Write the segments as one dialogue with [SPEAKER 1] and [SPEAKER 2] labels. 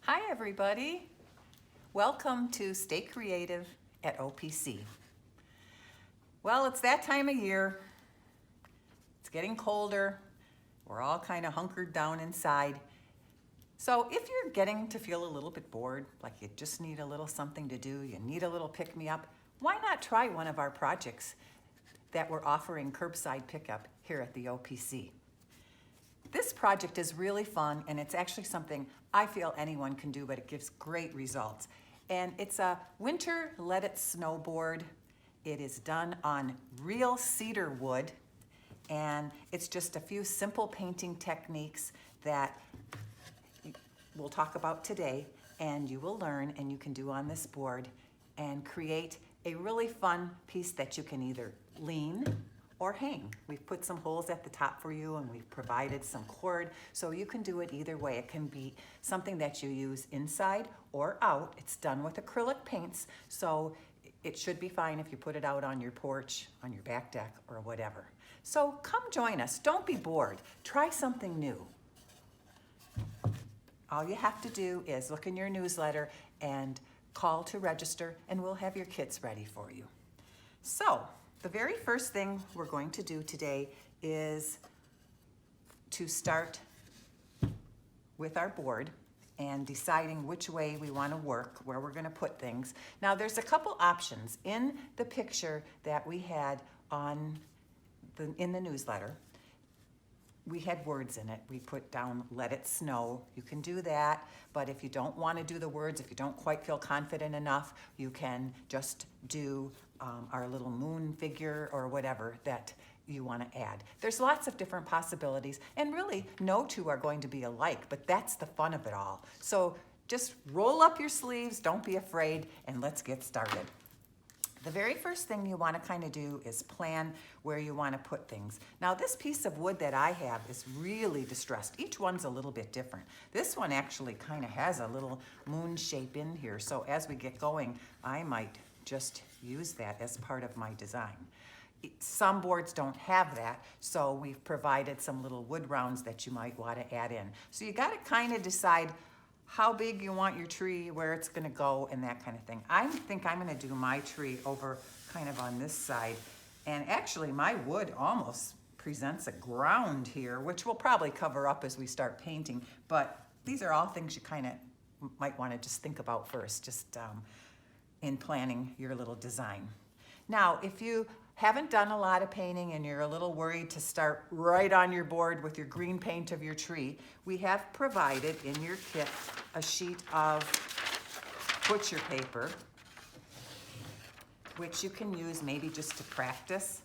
[SPEAKER 1] Hi everybody. Welcome to Stay Creative at OPC. Well, it's that time of year. It's getting colder. We're all kind of hunkered down inside. So if you're getting to feel a little bit bored, like you just need a little something to do, you need a little pick-me-up, why not try one of our projects that we're offering curbside pickup here at the OPC? This project is really fun, and it's actually something I feel anyone can do, but it gives great results. And it's a winter let it snowboard. It is done on real cedar wood, and it's just a few simple painting techniques that we'll talk about today, and you will learn and you can do on this board and create a really fun piece that you can either lean or hang. We've put some holes at the top for you, and we've provided some cord, so you can do it either way. It can be something that you use inside or out. It's done with acrylic paints, so it should be fine if you put it out on your porch, on your back deck, or whatever. So come join us. Don't be bored. Try something new. All you have to do is look in your newsletter and call to register, and we'll have your kits ready for you. So, the very first thing we're going to do today is to start with our board and deciding which way we want to work, where we're going to put things. Now there's a couple options in the picture that we had in the newsletter. We had words in it. We put down let it snow. You can do that, but if you don't want to do the words, if you don't quite feel confident enough, you can just do our little moon figure or whatever that you want to add. There's lots of different possibilities, and really no two are going to be alike, but that's the fun of it all. So just roll up your sleeves, don't be afraid, and let's get started. The very first thing you want to kind of do is plan where you want to put things. Now this piece of wood that I have is really distressed. Each one's a little bit different. This one actually kind of has a little moon shape in here, so as we get going, I might just use that as part of my design. Some boards don't have that, so we've provided some little wood rounds that you might want to add in. So you got to kind of decide how big you want your tree, where it's going to go, and that kind of thing. I think I'm going to do my tree over kind of on this side, and actually my wood almost presents a ground here, which we'll probably cover up as we start painting, but these are all things you kind of might want to just think about first, just in planning your little design. Now, if you haven't done a lot of painting and you're a little worried to start right on your board with your green paint of your tree, we have provided in your kit a sheet of butcher paper, which you can use maybe just to practice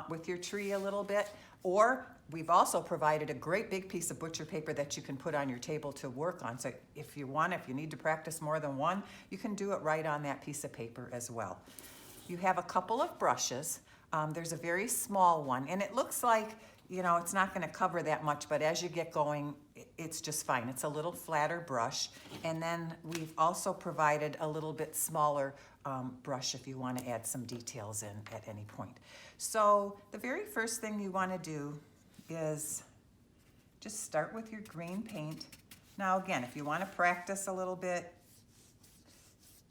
[SPEAKER 1] with your tree a little bit, or we've also provided a great big piece of butcher paper that you can put on your table to work on. So if you need to practice more than one, you can do it right on that piece of paper as well. You have a couple of brushes. There's a very small one, and it looks like, it's not going to cover that much, but as you get going, it's just fine. It's a little flatter brush, and then we've also provided a little bit smaller brush if you want to add some details in at any point. So the very first thing you want to do is just start with your green paint. Now again, if you want to practice a little bit,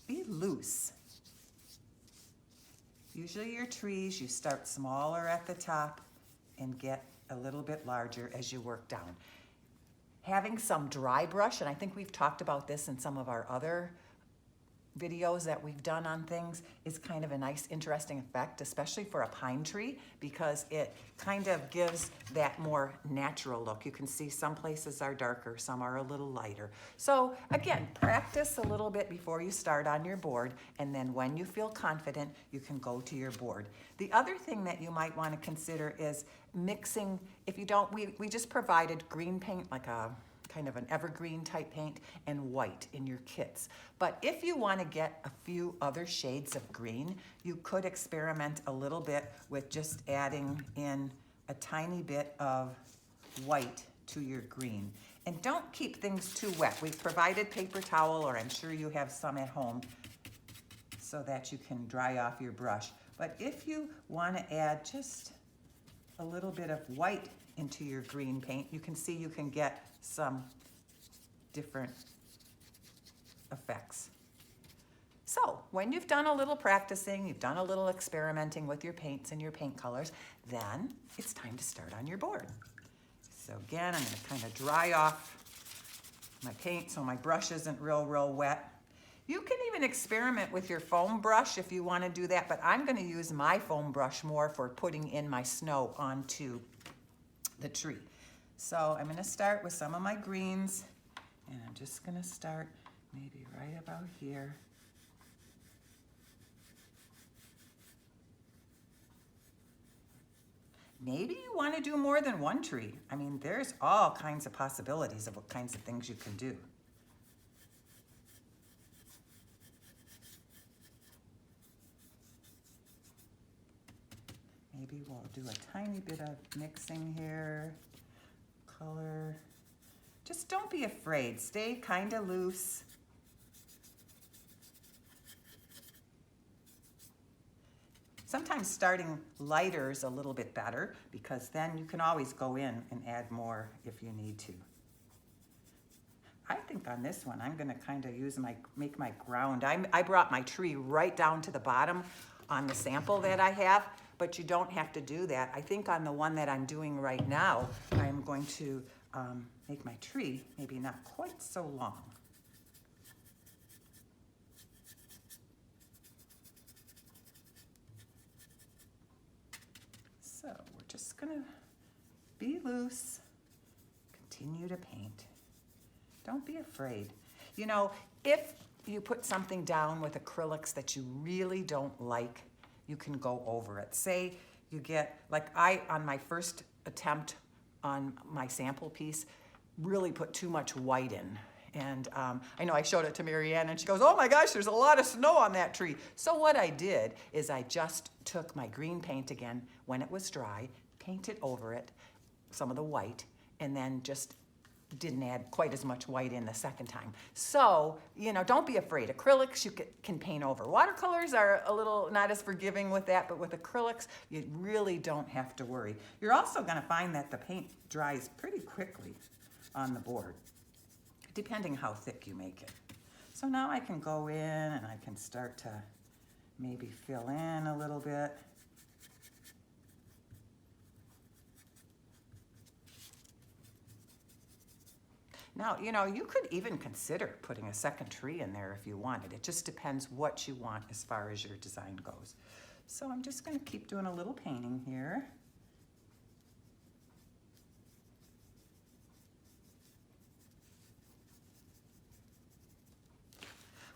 [SPEAKER 1] be loose. Usually your trees, you start smaller at the top and get a little bit larger as you work down. Having some dry brush, and I think we've talked about this in some of our other videos that we've done on things, is kind of a nice, interesting effect, especially for a pine tree, because it kind of gives that more natural look. You can see some places are darker, some are a little lighter. So again, practice a little bit before you start on your board, and then when you feel confident, you can go to your board. The other thing that you might want to consider is mixing. If you don't, we just provided green paint, like a kind of an evergreen type paint, and white in your kits. But if you want to get a few other shades of green, you could experiment a little bit with just adding in a tiny bit of white to your green. And don't keep things too wet. We've provided paper towel, or I'm sure you have some at home, so that you can dry off your brush. But if you want to add just a little bit of white into your green paint, you can see you can get some different effects. So when you've done a little practicing, you've done a little experimenting with your paints and your paint colors, then it's time to start on your board. So again, I'm going to kind of dry off my paint so my brush isn't real wet. You can even experiment with your foam brush if you want to do that, but I'm going to use my foam brush more for putting in my snow onto the tree. So I'm going to start with some of my greens, and I'm just going to start maybe right about here. Maybe you want to do more than one tree. I mean, there's all kinds of possibilities of what kinds of things you can do. Maybe we'll do a tiny bit of mixing here, color. Just don't be afraid, stay kind of loose. Sometimes starting lighter is a little bit better because then you can always go in and add more if you need to. I think on this one, I'm gonna kind of make my ground. I brought my tree right down to the bottom on the sample that I have, but you don't have to do that. I think on the one that I'm doing right now, I'm going to make my tree maybe not quite so long. So we're just gonna be loose, continue to paint. Don't be afraid. You know, if you put something down with acrylics that you really don't like, you can go over it. Say you get, like on my first attempt on my sample piece, really put too much white in. And I know I showed it to Marianne and she goes, oh my gosh, there's a lot of snow on that tree. So what I did is I just took my green paint again when it was dry, painted over it, some of the white, and then just didn't add quite as much white in the second time. So, you know, don't be afraid. Acrylics you can paint over. Watercolors are a little not as forgiving with that, but with acrylics, you really don't have to worry. You're also gonna find that the paint dries pretty quickly on the board, depending how thick you make it. So now I can go in and I can start to maybe fill in a little bit. Now, you know, you could even consider putting a second tree in there if you wanted. It just depends what you want as far as your design goes. So I'm just going to keep doing a little painting here.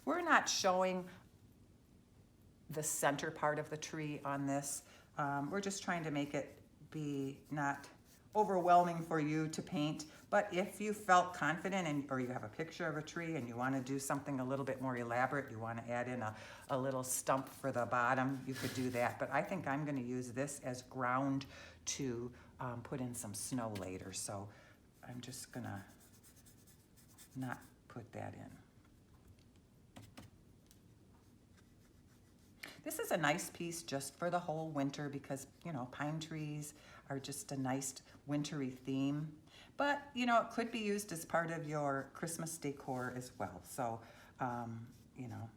[SPEAKER 1] We're not showing the center part of the tree on this. We're just trying to make it be not overwhelming for you to paint, but if you felt confident or you have a picture of a tree and you want to do something a little bit more elaborate, you want to add in a little stump for the bottom, you could do that. But I think I'm going to use this as ground to put in some snow later, so I'm just going to not put that in. This is a nice piece just for the whole winter because, you know, pine trees are just a nice wintry theme. But, you know, it could be used as part of your Christmas decor as well. So, you know,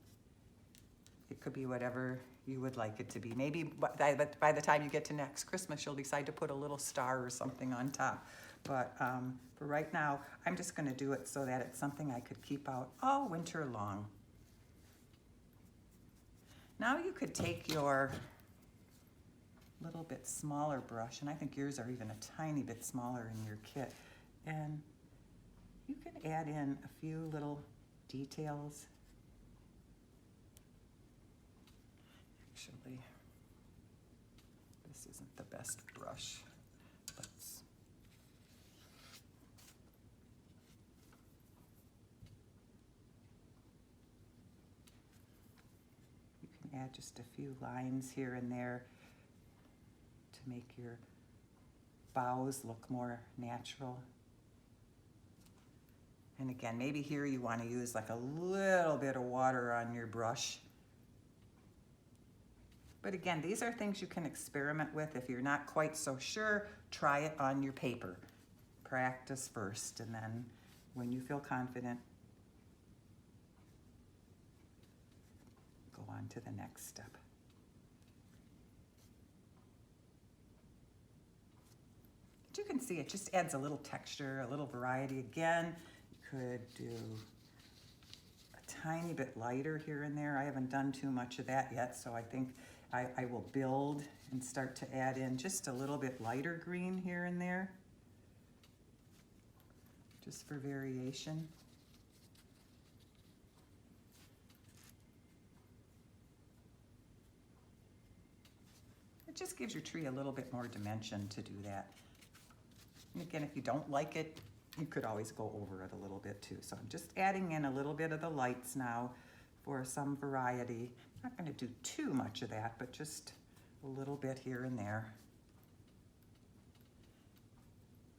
[SPEAKER 1] it could be whatever you would like it to be. Maybe by the time you get to next Christmas, you'll decide to put a little star or something on top. But for right now, I'm just going to do it so that it's something I could keep out all winter long. Now you could take your little bit smaller brush, and I think yours are even a tiny bit smaller in your kit, and you can add in a few little details. Actually, this isn't the best brush. Add just a few lines here and there to make your boughs look more natural. And again, maybe here you want to use like a little bit of water on your brush. But again, these are things you can experiment with. If you're not quite so sure, try it on your paper. Practice first, and then when you feel confident, on to the next step. But you can see it just adds a little texture, a little variety. Again, you could do a tiny bit lighter here and there. I haven't done too much of that yet, so I think I will build and start to add in just a little bit lighter green here and there, just for variation. It just gives your tree a little bit more dimension to do that. And again, if you don't like it, you could always go over it a little bit too. So I'm just adding in a little bit of the lights now for some variety. I'm not going to do too much of that, but just a little bit here and there.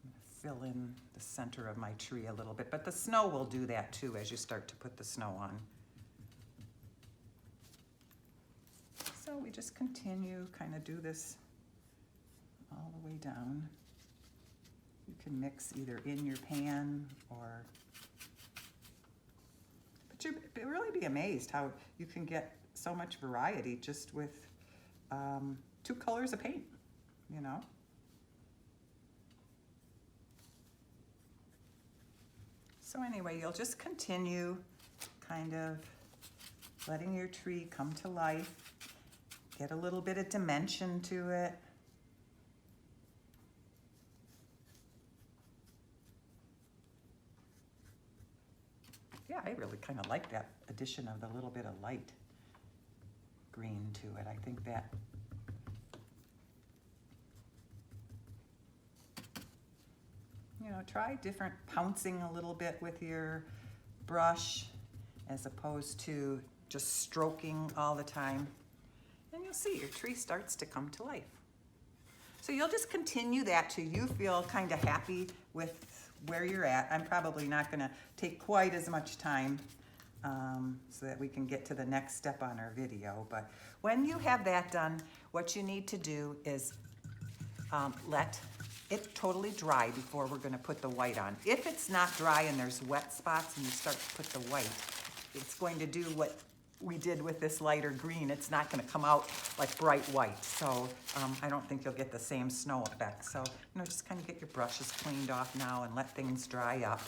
[SPEAKER 1] I'm going to fill in the center of my tree a little bit, but the snow will do that too as you start to put the snow on. So we just continue, kind of do this all the way down. You can mix either in your pan or, but you'd really be amazed how you can get so much variety just with 2 colors of paint, you know. So anyway, you'll just continue kind of letting your tree come to life, get a little bit of dimension to it. Yeah, I really kind of like that addition of the little bit of light green to it. I think that try different pouncing a little bit with your brush as opposed to just stroking all the time. And you'll see your tree starts to come to life. So you'll just continue that till you feel kind of happy with where you're at. I'm probably not going to take quite as much time so that we can get to the next step on our video. But when you have that done, what you need to do is let it totally dry before we're going to put the white on. If it's not dry and there's wet spots and you start to put the white, it's going to do what we did with this lighter green. It's not going to come out like bright white. So I don't think you'll get the same snow effect. So, just kind of get your brushes cleaned off now and let things dry up.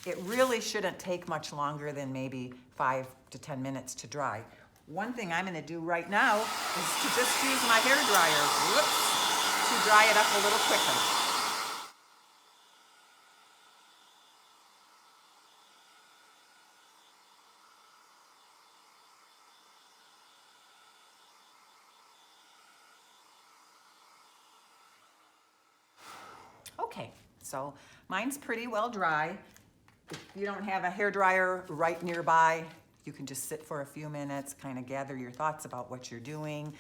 [SPEAKER 1] It really shouldn't take much longer than maybe 5 to 10 minutes to dry. One thing I'm going to do right now is to just use my hair dryer, to dry it up a little quicker. Okay, so mine's pretty well dry. If you don't have a hairdryer right nearby, you can just sit for a few minutes, kind of gather your thoughts about what you're doing,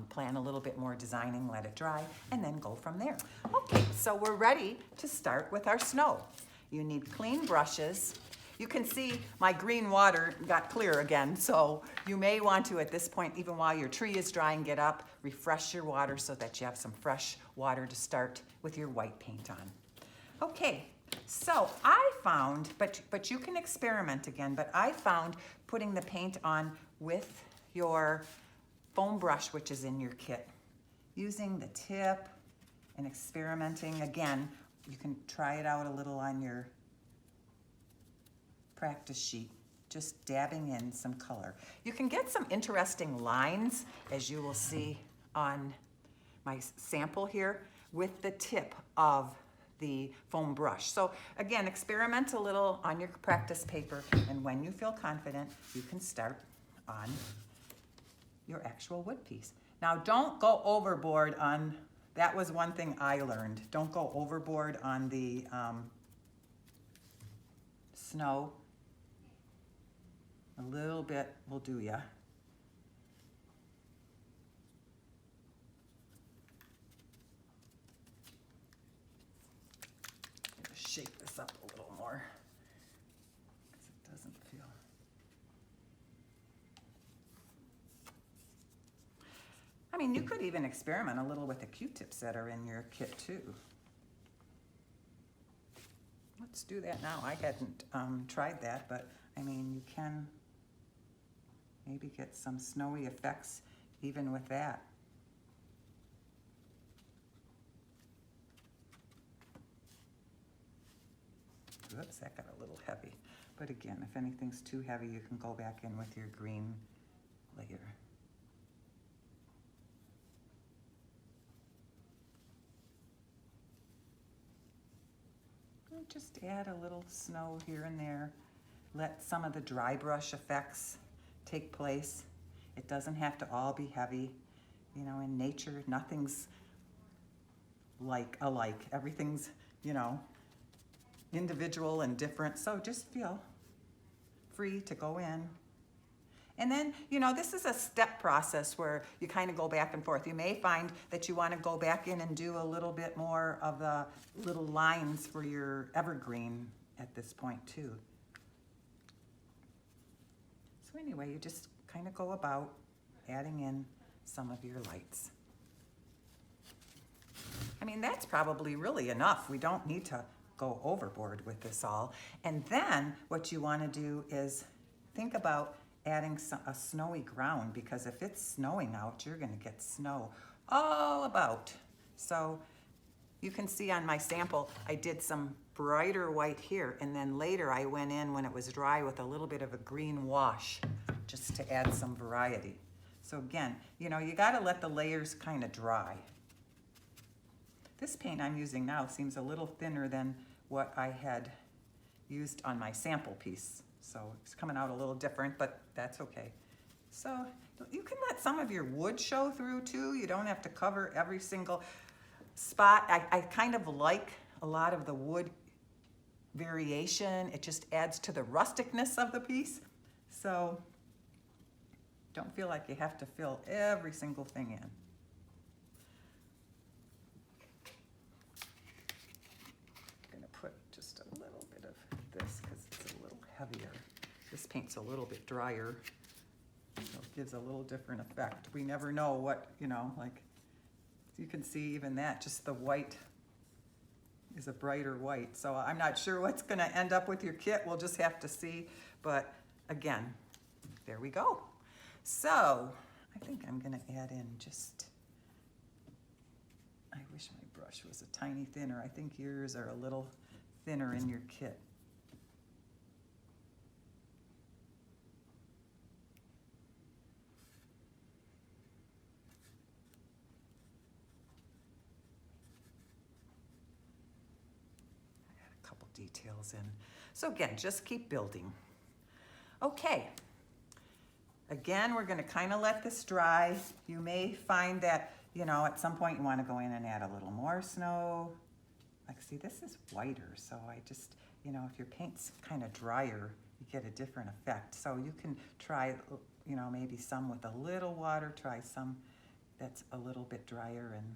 [SPEAKER 1] plan a little bit more designing, let it dry, and then go from there. Okay, so we're ready to start with our snow. You need clean brushes. You can see my green water got clear again, so you may want to, at this point, even while your tree is drying, get up, refresh your water so that you have some fresh water to start with your white paint on. Okay, so I found, but you can experiment again, but I found putting the paint on with your foam brush, which is in your kit, using the tip and experimenting. Again, you can try it out a little on your practice sheet, just dabbing in some color. You can get some interesting lines, as you will see on my sample here, with the tip of the foam brush. So again, experiment a little on your practice paper, and when you feel confident, you can start on your actual wood piece. Now don't go overboard on, that was one thing I learned, don't go overboard on the snow. A little bit will do ya. Shake this up a little more because it doesn't feel. I mean, you could even experiment a little with the Q-tips that are in your kit too. Let's do that now. I hadn't tried that, but I mean, you can maybe get some snowy effects even with that. Oops, that got a little heavy. But again, if anything's too heavy, you can go back in with your green layer. And just add a little snow here and there. Let some of the dry brush effects take place. It doesn't have to all be heavy. You know, in nature, nothing's like alike. Everything's, you know, individual and different. So just feel free to go in. And then, you know, this is a step process where you kind of go back and forth. You may find that you want to go back in and do a little bit more of the little lines for your evergreen at this point too. So anyway, you just kind of go about adding in some of your lights. I mean, that's probably really enough. We don't need to go overboard with this all. And then what you want to do is think about adding a snowy ground, because if it's snowing out, you're going to get snow all about. So you can see on my sample, I did some brighter white here, and then later I went in when it was dry with a little bit of a green wash just to add some variety. So again, you know, you got to let the layers kind of dry. This paint I'm using now seems a little thinner than what I had used on my sample piece. So it's coming out a little different, but that's okay. So you can let some of your wood show through too. You don't have to cover every single spot. I kind of like a lot of the wood variation. It just adds to the rusticness of the piece. So don't feel like you have to fill every single thing in. I'm gonna put just a little bit of this because it's a little heavier. This paint's a little bit drier, so it gives a little different effect. We never know what, you know, like you can see even that, just the white is a brighter white. So I'm not sure what's gonna end up with your kit. We'll just have to see. But again, there we go. So I think I'm gonna add in just, I wish my brush was a tiny thinner. I think yours are a little thinner in your kit. Details in. So again, just keep building. Okay. Again, we're going to kind of let this dry. You may find that, you know, at some point you want to go in and add a little more snow. Like, see, this is whiter, so I just, you know, if your paint's kind of drier, you get a different effect. So you can try, you know, maybe some with a little water, try some that's a little bit drier and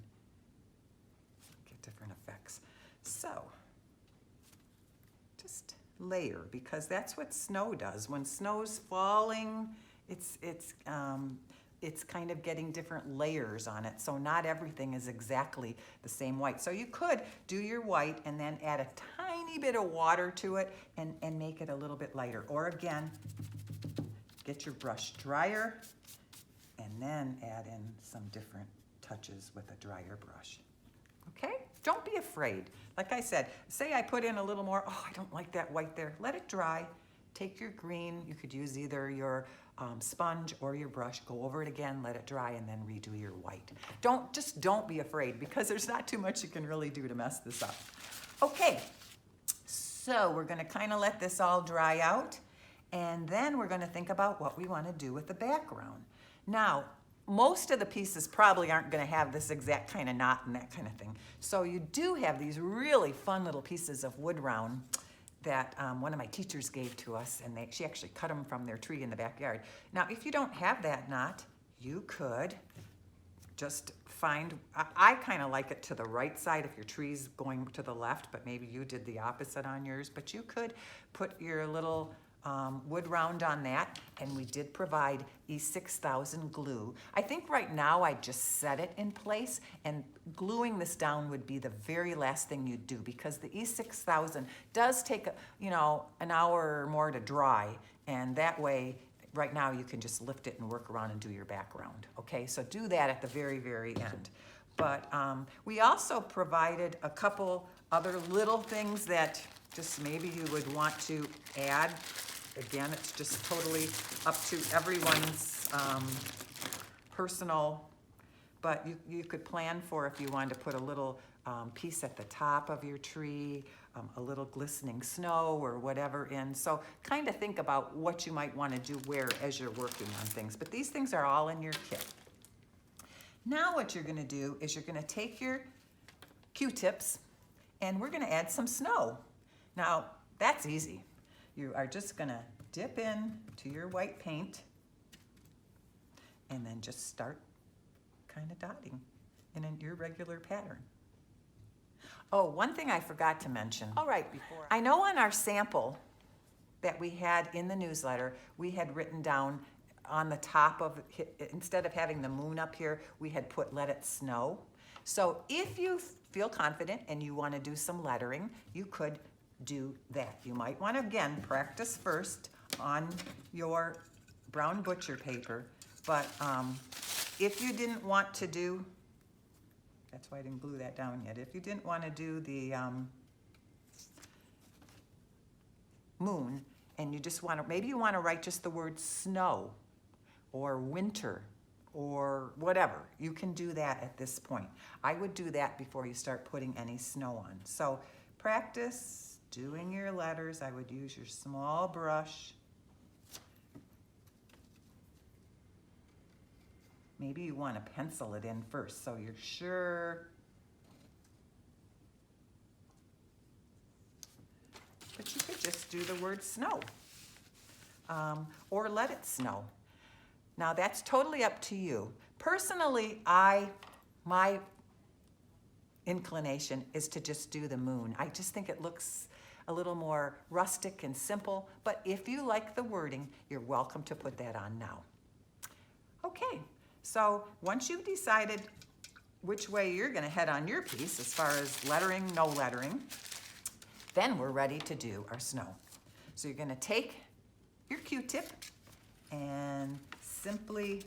[SPEAKER 1] get different effects. So just layer, because that's what snow does. When snow's falling, it's kind of getting different layers on it. So not everything is exactly the same white. So you could do your white and then add a tiny bit of water to it and make it a little bit lighter. Or again, get your brush drier and then add in some different touches with a drier brush. Okay? Don't be afraid. Like I said, say I put in a little more, oh, I don't like that white there. Let it dry. Take your green. You could use either your sponge or your brush. Go over it again, let it dry, and then redo your white. Just don't be afraid, because there's not too much you can really do to mess this up. Okay, so we're going to kind of let this all dry out, and then we're going to think about what we want to do with the background. Now, most of the pieces probably aren't going to have this exact kind of knot and that kind of thing. So you do have these really fun little pieces of wood round that one of my teachers gave to us, and she actually cut them from their tree in the backyard. Now, if you don't have that knot, you could just find, I kind of like it to the right side if your tree's going to the left, but maybe you did the opposite on yours. But you could put your little wood round on that, and we did provide E6000 glue. I think right now I just set it in place, and gluing this down would be the very last thing you'd do, because the E6000 does take an hour or more to dry, and that way right now you can just lift it and work around and do your background, okay? So do that at the very, very end. But we also provided a couple other little things that just maybe you would want to add. Again, it's just totally up to everyone's personal, but you could plan for if you wanted to put a little piece at the top of your tree, a little glistening snow or whatever in. So kind of think about what you might want to do where as you're working on things. But these things are all in your kit. Now what you're going to do is you're going to take your Q-tips and we're going to add some snow. Now that's easy. You are just going to dip in to your white paint and then just start kind of dotting in your regular pattern. Oh, one thing I forgot to mention. All right, before I know on our sample that we had in the newsletter, we had written down on the top of, instead of having the moon up here, we had put "Let It Snow." So if you feel confident and you want to do some lettering, you could do that. You might want to, again, practice first on your brown butcher paper, but if you didn't want to do, that's why I didn't glue that down yet. If you didn't want to do the moon and you just want to, maybe you want to write just the word snow or winter or whatever, you can do that at this point. I would do that before you start putting any snow on. So practice doing your letters. I would use your small brush. Maybe you want to pencil it in first so you're sure. But you could just do the word snow or let it snow. Now that's totally up to you. Personally, my inclination is to just do the moon. I just think it looks a little more rustic and simple, but if you like the wording, you're welcome to put that on now. Okay. So once you've decided which way you're going to head on your piece as far as lettering, no lettering, then we're ready to do our snow. So you're going to take your Q-tip and simply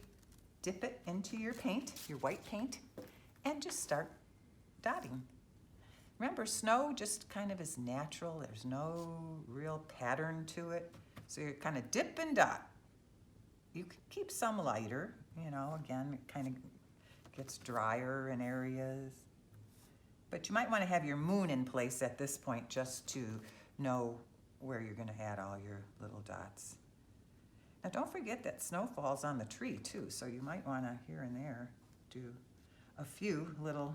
[SPEAKER 1] dip it into your paint, your white paint, and just start dotting. Remember, snow just kind of is natural. There's no real pattern to it. So you kind of dip and dot. You can keep some lighter. You know, again, it kind of gets drier in areas. But you might want to have your moon in place at this point just to know where you're going to add all your little dots. Now don't forget that snow falls on the tree too, so you might want to here and there do a few little,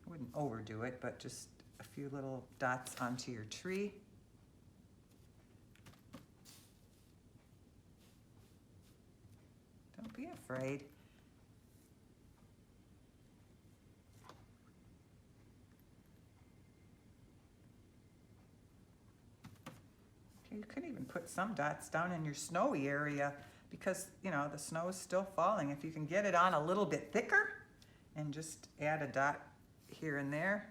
[SPEAKER 1] I wouldn't overdo it, but just a few little dots onto your tree. Don't be afraid. You could even put some dots down in your snowy area because, you know, the snow is still falling. If you can get it on a little bit thicker and just add a dot here and there.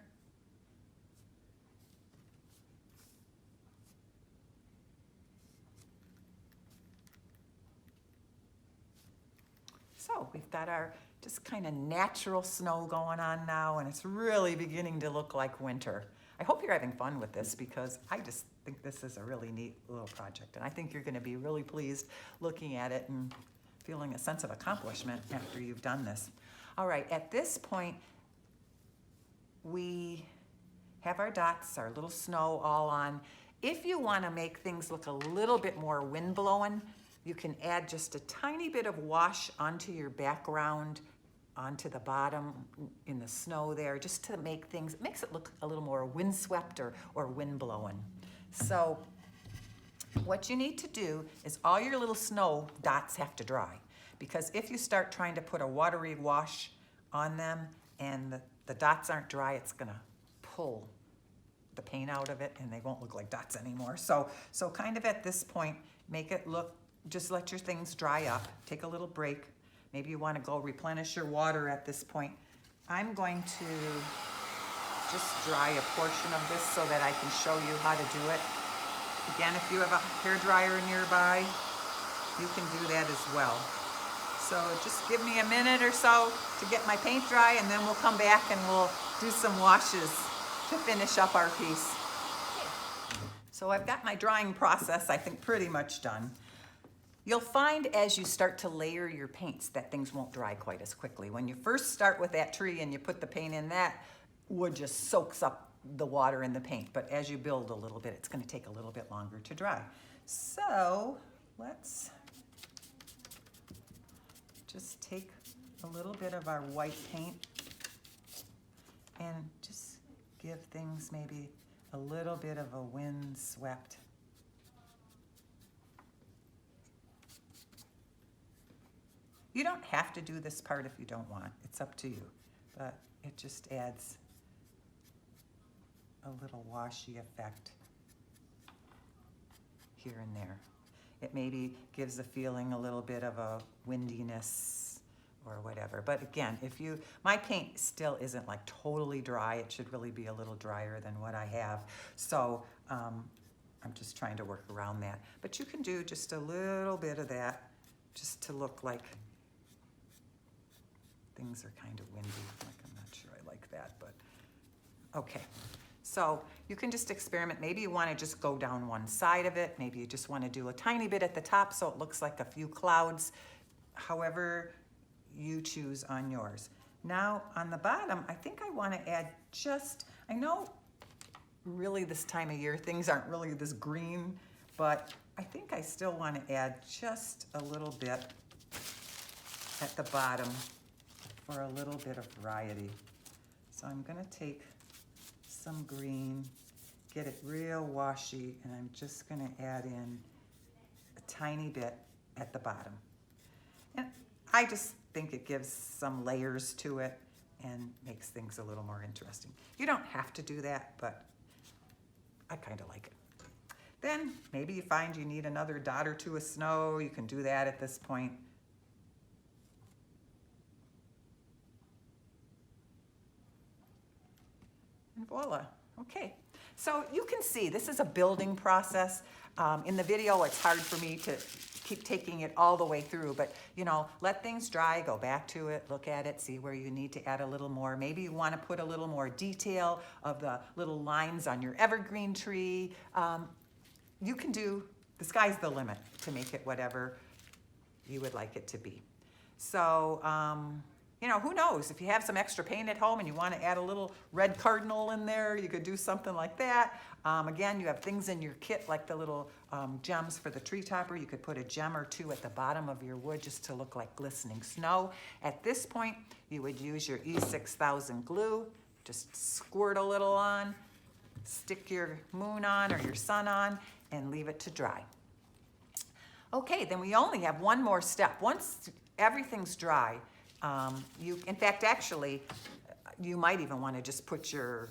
[SPEAKER 1] So we've got our just kind of natural snow going on now, and it's really beginning to look like winter. I hope you're having fun with this because I just think this is a really neat little project, and I think you're going to be really pleased looking at it and feeling a sense of accomplishment after you've done this. All right, at this point, we have our dots, our little snow all on. If you want to make things look a little bit more wind-blowing, you can add just a tiny bit of wash onto your background, onto the bottom in the snow there, just to make things, it makes it look a little more windswept or wind-blowing. So what you need to do is all your little snow dots have to dry, because if you start trying to put a watery wash on them and the dots aren't dry, it's gonna pull the paint out of it and they won't look like dots anymore. So kind of at this point, make it look, just let your things dry up, take a little break. Maybe you want to go replenish your water at this point. I'm going to just dry a portion of this so that I can show you how to do it. Again, if you have a hairdryer nearby, you can do that as well. So just give me a minute or so to get my paint dry, and then we'll come back and we'll do some washes to finish up our piece. So I've got my drying process, I think, pretty much done. You'll find as you start to layer your paints that things won't dry quite as quickly. When you first start with that tree and you put the paint in, that wood just soaks up the water in the paint. But as you build a little bit, it's going to take a little bit longer to dry. So let's just take a little bit of our white paint and just give things maybe a little bit of a wind-swept. You don't have to do this part if you don't want. It's up to you. But it just adds a little washy effect here and there. It maybe gives a feeling a little bit of a windiness or whatever. But again, my paint still isn't like totally dry. It should really be a little drier than what I have. So I'm just trying to work around that. But you can do just a little bit of that just to look like things are kind of windy. Like, I'm not sure I like that, but okay. So you can just experiment. Maybe you want to just go down one side of it. Maybe you just want to do a tiny bit at the top so it looks like a few clouds. However you choose on yours. Now on the bottom, I think I want to add I know really this time of year things aren't really this green, but I think I still want to add just a little bit at the bottom for a little bit of variety. So I'm going to take some green, get it real washy, and I'm just going to add in a tiny bit at the bottom. And I just think it gives some layers to it and makes things a little more interesting. You don't have to do that, but I kind of like it. Then maybe you find you need another dot or two of snow. You can do that at this point. And voila, okay. So you can see this is a building process. In the video, it's hard for me to keep taking it all the way through, but let things dry, go back to it, look at it, see where you need to add a little more. Maybe you want to put a little more detail of the little lines on your evergreen tree. You can the sky's the limit to make it whatever you would like it to be. So, who knows? If you have some extra paint at home and you want to add a little red cardinal in there, you could do something like that. Again, you have things in your kit like the little gems for the tree topper. You could put a gem or two at the bottom of your wood just to look like glistening snow. At this point, you would use your E6000 glue. Just squirt a little on, stick your moon on or your sun on, and leave it to dry. Okay, then we only have one more step. Once everything's dry, in fact, actually, you might even want to just put your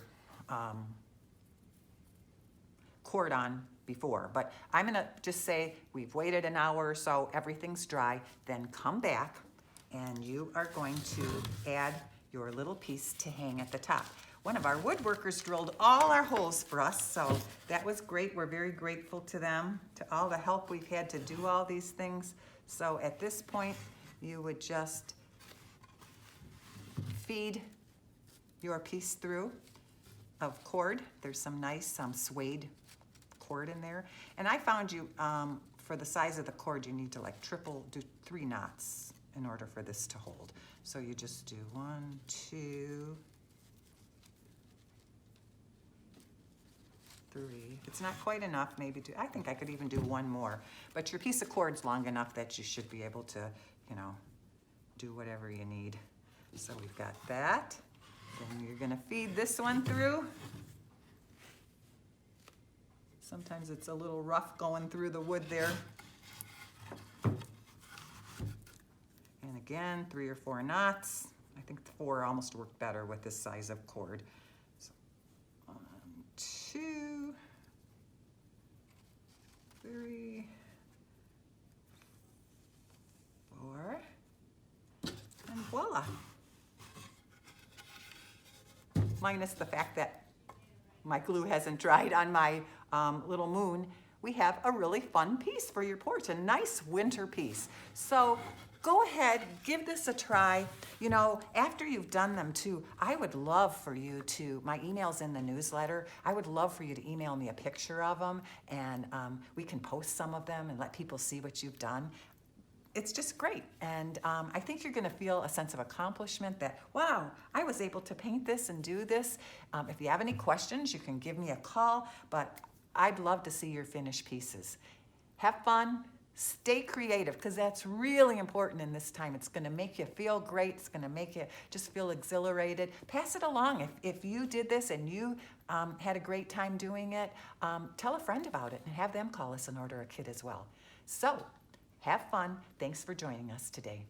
[SPEAKER 1] cord on before, but I'm going to just say we've waited an hour or so, everything's dry, then come back and you are going to add your little piece to hang at the top. One of our woodworkers drilled all our holes for us, so that was great. We're very grateful to them, to all the help we've had to do all these things. So at this point, you would just feed your piece through of cord. There's some nice suede cord in there. And I found for the size of the cord, you need to do 3 knots in order for this to hold. So you just do 1, 2, 3. It's not quite enough, maybe I think I could even do 1 more. But your piece of cord's long enough that you should be able to, do whatever you need. So we've got that. Then you're gonna feed this one through. Sometimes it's a little rough going through the wood there. And again, 3 or 4 knots. I think 4 almost worked better with this size of cord. So 1, 2, 3, 4, and voila. Minus the fact that my glue hasn't dried on my little moon. we have a really fun piece for your porch, a nice winter piece. So go ahead, give this a try. You know, after you've done them too, I would love for you to, my email's in the newsletter, I would love for you to email me a picture of them, and we can post some of them and let people see what you've done. It's just great, and I think you're gonna feel a sense of accomplishment that, wow, I was able to paint this and do this. If you have any questions, you can give me a call, but I'd love to see your finished pieces. Have fun, stay creative, because that's really important in this time. It's gonna make you feel great, it's gonna make you just feel exhilarated. Pass it along. If you did this and you had a great time doing it, tell a friend about it and have them call us and order a kit as well. So, have fun. Thanks for joining us today.